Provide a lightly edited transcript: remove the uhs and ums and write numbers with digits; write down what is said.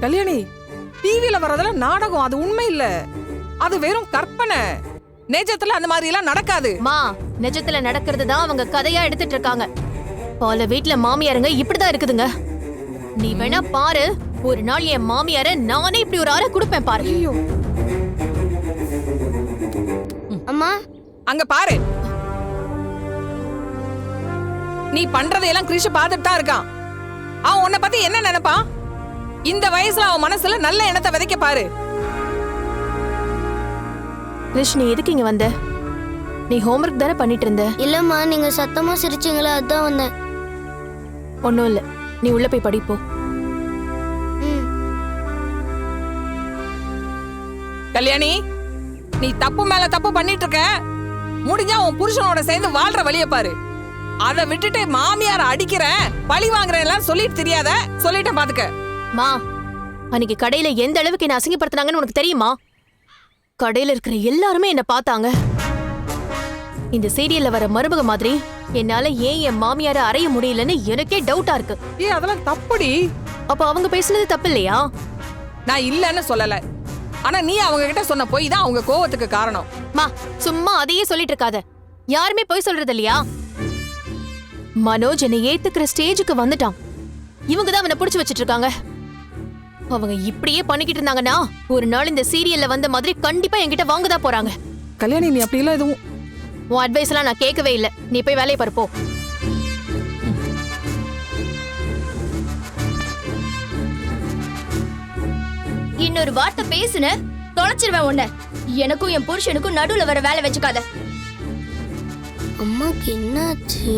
கல்யாணி, டிவில வரதெல்லாம் நாடகம், அது உண்மை இல்ல. அது வெறும் கற்பனை. நிஜத்துல அந்த மாதிரி எல்லாம் நடக்காது. மா, நிஜத்துல நடக்கிறது தான் அவங்க கதையா எடுத்துட்டு இருக்காங்க. பல வீட்ல மாமியாருங்க இப்படிதான் இருக்குதுங்க. நீ வேணா பாரு, ஒரு நாள் என் மாமியார நானே இப்படி ஒரு ஆளை கொடுப்பேன் பாரு. ஐயோ, அம்மா அங்க பாரு. நீ பண்றதையெல்லாம் கிருஷ் பார்த்துட்டு தான் இருக்கான். அவன் உன்னை பத்தி என்ன நினைப்பான்? இந்த வயசுல அவன் மனசுல நல்ல எண்ணத்தை விதைக்க பாரு. கிருஷ்ண, எதுக்கு இங்க வந்த? நீ ஹோம்ஒர்க் தானே பண்ணிட்டு இருந்த? இல்லம்மா, நீங்க சத்தமா சிரிச்சீங்களா, அதான் வந்தேன். ஒண்ணும் இல்ல, நீ உள்ள போய் படிப்போ. கல்யாணி, நீ தப்பு மேல தப்பு பண்ணிட்டு இருக்க. முடிஞ்சா உன் புருஷனோட சேர்ந்து வாழ்ற வழிய பாரு. அதை விட்டுட்டு மாமியார அடிக்கிறேன், பழி வாங்குறேன் எல்லாம் சொல்லிட்டு தெரியாத. சொல்லிட்டேன் பாத்துக்க. மா, அன்னைக்கு கடையில எந்த அளவுக்கு என்ன அசிங்கப்படுத்தினாங்கன்னு உனக்கு தெரியுமா? கடையில இருக்கிற எல்லாருமே என்ன பார்த்தாங்க. இந்த சீரியல்ல வர மருமக மாதிரி என்னால ஏன் என் மாமியார அறைய முடியலன்னு எனக்கே டவுட்டா இருக்கு. அதெல்லாம் தப்புடி. அப்ப அவங்க பேசுனது தப்பு இல்லையா? நான் இல்லன்னு சொல்லல. ஆனா நீ அவங்க கிட்ட சொன்ன போய் தான் அவங்க கோவத்துக்கு காரணம். மா, சும்மா அதையே சொல்லிட்டு இருக்காத. யாருமே போய் சொல்றது இல்லையா? மனோஜ் என்னை ஏத்துக்கிற ஸ்டேஜுக்கு வந்துட்டான். இவங்க தான் அவனை புடிச்சு வச்சிட்டு இருக்காங்க. அவங்க இப்படியே பண்ணிக்கிட்டு இருந்தாங்கன்னா ஒரு நாள் இந்த சீரியல்ல வந்த மாதிரி கண்டிப்பா என்கிட்ட வாங்கதான் போறாங்க. கல்யாணி, நீ அப்படி எல்லாம் எதுவும் உன் அட்வைஸ் எல்லாம் நான் கேட்கவே இல்லை. நீ போய் வேலையை பருப்போ. இன்னொரு வார்த்தை பேசுன தொலைச்சிருவேன் உன்னை. எனக்கும் என் புருஷனுக்கும் நடுவுல வர வேலை வச்சுக்காத. அம்மாக்கு என்னாச்சு?